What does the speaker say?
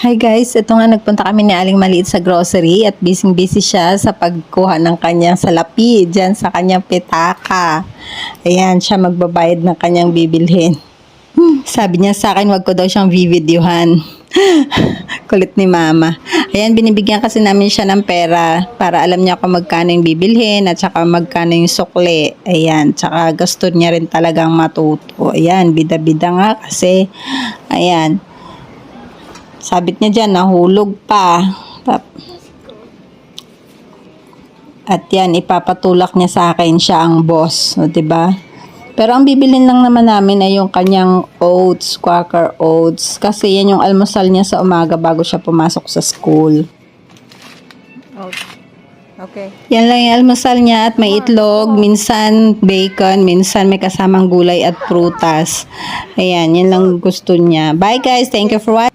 Hi guys, ito nga nagpunta kami ni Aling Maliit sa grocery at busy siya sa pagkuha ng kanyang salapi dyan sa kanyang pitaka. Ayan, siya magbabayad ng kanyang bibilhin. Sabi niya sa akin, wag ko daw siyang videohan. Kulit ni mama. Ayan, binibigyan kasi namin siya ng pera para alam niya kung magkano yung bibilhin at saka magkano yung sukli. Ayan, saka gusto niya rin talagang matuto. Ayan, bida-bida nga kasi. Ayan. Sabit niya dyan, nahulog pa. At yan, ipapatulak niya sa akin, siya ang boss. O, diba? Pero ang bibilin lang naman namin ay yung kanyang oats, Quaker Oats. Kasi yan yung almusal niya sa umaga bago siya pumasok sa school. Okay. Yan lang yung almusal niya at may itlog, minsan bacon, minsan may kasamang gulay at prutas. Ayan, yan lang gusto niya. Bye guys, thank you for watching.